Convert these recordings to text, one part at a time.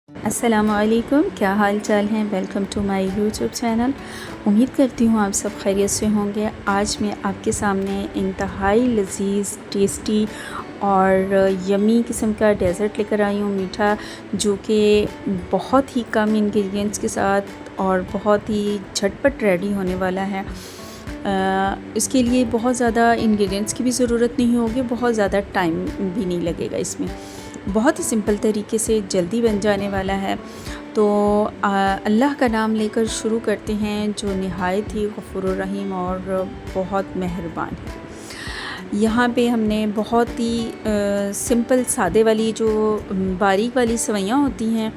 अस्सलामुअलैकुम, क्या हाल चाल हैं। Welcome to my YouTube channel. उम्मीद करती हूँ आप सब खैरियत से होंगे। आज मैं आपके सामने इंतहाई लजीज़, टेस्टी और यमी किस्म का डेज़र्ट लेकर आई हूँ, मीठा, जो कि बहुत ही कम इंग्रेडिएंट्स के साथ और बहुत ही झटपट रेडी होने वाला है। इसके लिए बहुत ज़्यादा इंग्रेडिएंट्स की भी ज़रूरत नहीं होगी, बहुत ज़्यादा टाइम भी नहीं लगेगा। इसमें बहुत ही सिंपल तरीके से जल्दी बन जाने वाला है। तो अल्लाह का नाम लेकर शुरू करते हैं, जो निहायत ही गफूरुर रहीम और बहुत मेहरबान है। यहाँ पे हमने बहुत ही सिंपल सादे वाली जो बारीक वाली सेवइयाँ होती हैं,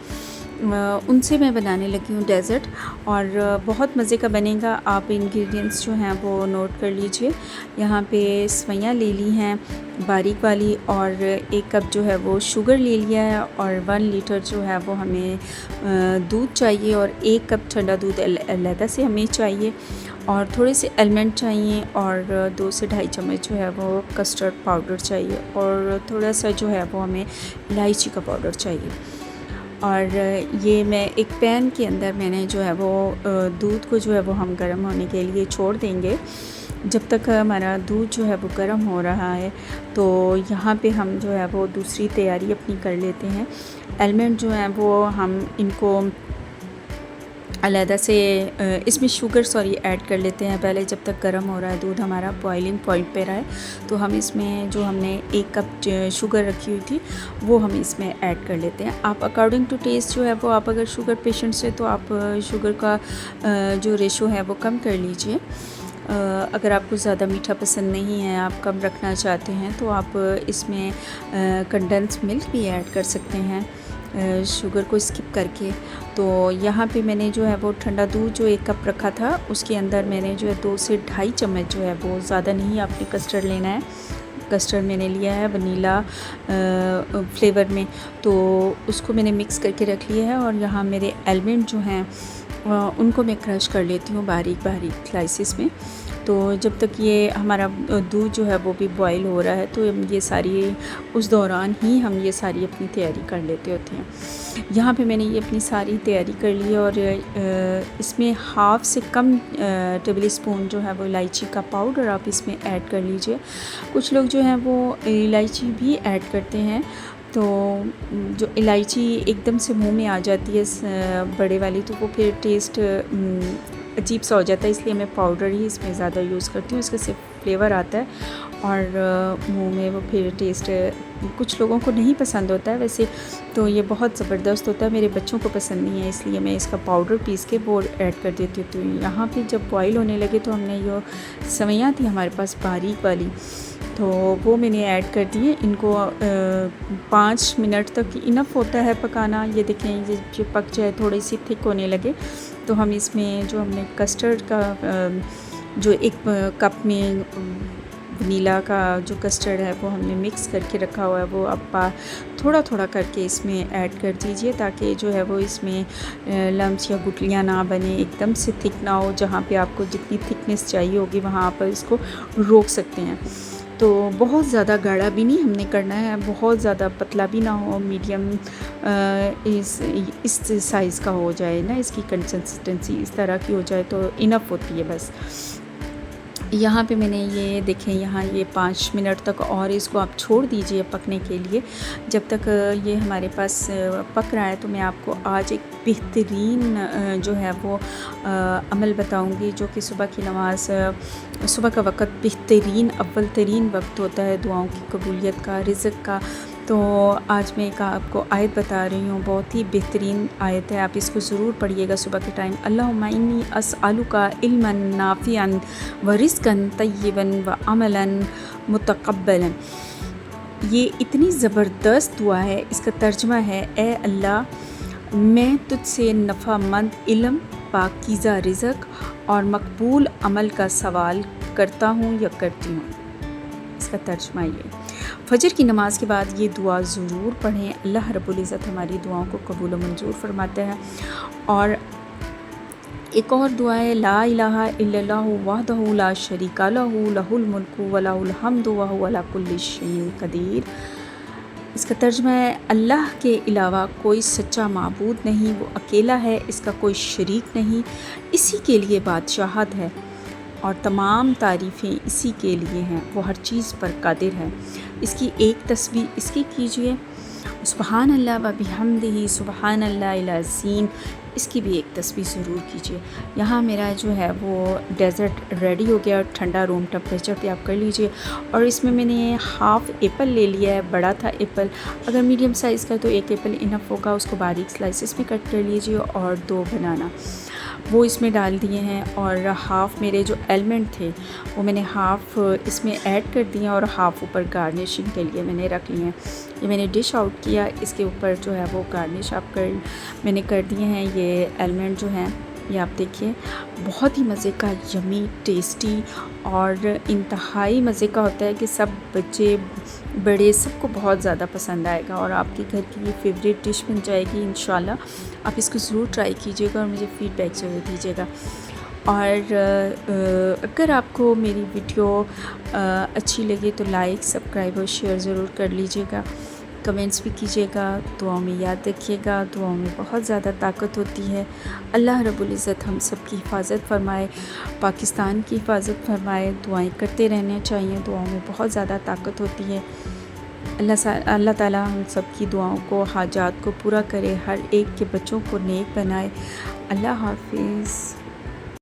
उनसे मैं बनाने लगी हूँ डेज़र्ट, और बहुत मज़े का बनेगा। आप इंग्रेडिएंट्स जो हैं वो नोट कर लीजिए। यहाँ पे सेवइयाँ ले ली हैं बारीक वाली, और 1 कप जो है वो शुगर ले लिया है, और 1 लीटर जो है वो हमें दूध चाहिए, और 1 कप ठंडा दूध अलहदा से हमें चाहिए, और थोड़े से आलमंड चाहिए, और 2 से ढाई चम्मच जो है वो कस्टर्ड पाउडर चाहिए, और थोड़ा सा जो है वो हमें इलायची का पाउडर चाहिए। और ये मैं एक पैन के अंदर मैंने जो है वो दूध को जो है वो हम गर्म होने के लिए छोड़ देंगे। जब तक हमारा दूध जो है वो गर्म हो रहा है, तो यहाँ पे हम जो है वो दूसरी तैयारी अपनी कर लेते हैं। आलमंड जो है वो हम इनको अलहदा से इसमें शुगर ऐड कर लेते हैं पहले। जब तक गर्म हो रहा है, दूध हमारा बॉइलिंग पॉइंट पे रहा है, तो हम इसमें जो हमने 1 कप शुगर रखी हुई थी वो हम इसमें ऐड कर लेते हैं। आप अकॉर्डिंग टू टेस्ट जो है वो, आप अगर शुगर पेशेंट्स है तो आप शुगर का जो रेशो है वो कम कर लीजिए। अगर आपको ज़्यादा मीठा पसंद नहीं है, आप कम रखना चाहते हैं, तो आप इसमें कंडेंस मिल्क भी ऐड कर सकते हैं शुगर को स्किप करके। तो यहाँ पे मैंने जो है वो ठंडा दूध जो 1 कप रखा था, उसके अंदर मैंने जो है 2 से ढाई चम्मच जो है वो, ज़्यादा नहीं आपने कस्टर्ड लेना है। कस्टर्ड मैंने लिया है वनीला फ्लेवर में, तो उसको मैंने मिक्स करके रख लिया है। और यहाँ मेरे आलमंड जो हैं उनको मैं क्रश कर लेती हूँ बारीक बारीक स्लाइसिस में। तो जब तक ये हमारा दूध जो है वो भी बॉईल हो रहा है, तो ये सारी उस दौरान ही हम ये सारी अपनी तैयारी कर लेते होते हैं। यहाँ पे मैंने ये अपनी सारी तैयारी कर ली, और इसमें हाफ़ से कम टेबल स्पून जो है वो इलायची का पाउडर आप इसमें ऐड कर लीजिए। कुछ लोग जो हैं वो इलायची भी ऐड करते हैं, तो जो इलायची एकदम से मुंह में आ जाती है बड़े वाली, तो वो फिर टेस्ट अजीब सा हो जाता है, इसलिए मैं पाउडर ही इसमें ज़्यादा यूज़ करती हूँ। इसका सिर्फ फ्लेवर आता है, और मुंह में वो फिर टेस्ट कुछ लोगों को नहीं पसंद होता है। वैसे तो ये बहुत ज़बरदस्त होता है, मेरे बच्चों को पसंद नहीं है, इसलिए मैं इसका पाउडर पीस के वो ऐड कर देती हूँ। तो यहाँ पे जब बॉईल होने लगे, तो हमने जो सेवइयाँ थी हमारे पास बारीक वाली, तो वो मैंने ऐड कर दिए। इनको 5 मिनट तक इनफ होता है पकाना। ये देखें, ये जो पक जाए, थोड़ी सी थिक होने लगे, तो हम इसमें जो हमने कस्टर्ड का जो 1 कप में वनीला का जो कस्टर्ड है वो हमने मिक्स करके रखा हुआ है, वो आप थोड़ा थोड़ा करके इसमें ऐड कर दीजिए, ताकि जो है वो इसमें लम्स या गुठलियाँ ना बने, एकदम से थिक ना हो। जहाँ पे आपको जितनी थिकनेस चाहिए होगी वहाँ आप इसको रोक सकते हैं। तो बहुत ज़्यादा गाढ़ा भी नहीं हमने करना है, बहुत ज़्यादा पतला भी ना हो, मीडियम इस साइज़ का हो जाए ना, इसकी कंसिस्टेंसी इस तरह की हो जाए तो इनफ होती है बस। यहाँ पे मैंने ये देखें, यहाँ ये 5 मिनट तक और इसको आप छोड़ दीजिए पकने के लिए। जब तक ये हमारे पास पक रहा है, तो मैं आपको आज एक बेहतरीन जो है वो अमल बताऊंगी, जो कि सुबह की नमाज, सुबह का वक़्त बेहतरीन अव्वल तरीन वक्त होता है दुआओं की कबूलियत का, रिज़्क़ का। तो आज मैं एक आपको आयत बता रही हूँ, बहुत ही बेहतरीन आयत है, आप इसको ज़रूर पढ़िएगा सुबह के टाइम। अल्लाहुम्मा इन्नी अस्अलुका इल्मन नाफ़िअन व रिज़्क़न तय्यिबन व अमलन मुतक़ब्बलन। ये इतनी ज़बरदस्त दुआ है। इसका तर्जुमा है, ए अल्लाह, मैं तुझसे नफ़ामंद इल्म, पाकीज़ा रिज़्क़ और मकबूल अमल का सवाल करता हूँ या करती हूँ। इसका तर्जुमा ये। फजर की नमाज़ के बाद ये दुआ ज़रूर पढ़ें। अल्लाह रब्बुल इज़्ज़त हमारी दुआओं को कबूल व मंजूर फरमाते हैं। और एक और दुआ है, ला इलाहा इल्लल्लाहु वहदहु ला शरीका लहु लहुल मुल्कु व लहुल हम्दु व हुवा अला कुल्लि शैइन कदीर। इसका तर्जुमा है अल्लाह के अलावा कोई सच्चा माबूद नहीं, वो अकेला है, इसका कोई शरीक नहीं, इसी के लिए बादशाहत है और तमाम तारीफ़ें इसी के लिए हैं, वो हर चीज़ पर कादिर है। इसकी एक तस्बीह इसकी कीजिए, सुबहान अल्लाह व बिहम्दिही सुबहान अल्लाहिल अज़ीम, इसकी भी एक तस्बीह ज़रूर कीजिए। यहाँ मेरा जो है वो डेज़र्ट रेडी हो गया, ठंडा रूम टेम्परेचर पे आप कर लीजिए। और इसमें मैंने हाफ़ एप्पल ले लिया है, बड़ा था एप्पल, अगर मीडियम साइज़ का तो एक एप्पल इनफ होगा, उसको बारीक स्लाइसेस में कट कर लीजिए और 2 बनाना वो इसमें डाल दिए हैं। और हाफ़ मेरे जो एलमंड थे वो मैंने हाफ़ इसमें ऐड कर दिए और हाफ़ ऊपर गार्निशिंग के लिए मैंने रख लिए हैं। ये मैंने डिश आउट किया, इसके ऊपर जो है वो गार्निश मैंने कर दिए हैं। ये एलमंड जो हैं ये आप देखिए, बहुत ही मज़े का, यमी, टेस्टी और इंतहाई मज़े का होता है कि सब बच्चे बड़े सबको बहुत ज़्यादा पसंद आएगा और आपके घर की ये फेवरेट डिश बन जाएगी इंशाल्लाह। आप इसको ज़रूर ट्राई कीजिएगा और मुझे फ़ीडबैक ज़रूर दीजिएगा। और अगर आपको मेरी वीडियो अच्छी लगे तो लाइक, सब्सक्राइब और शेयर ज़रूर कर लीजिएगा, कमेंट्स भी कीजिएगा, दुआओं में याद रखिएगा। दुआओं में बहुत ज़्यादा ताकत होती है। अल्लाह रब्बुल इज़्ज़त हम सब की हिफाजत फरमाए, पाकिस्तान की हिफाजत फरमाए। दुआएं करते रहना चाहिए, दुआओं में बहुत ज़्यादा ताकत होती है। अल्लाह ताला हम सब की दुआओं को, हाजात को पूरा करे, हर एक के बच्चों को नेक बनाए। अल्लाह हाफ़िज़।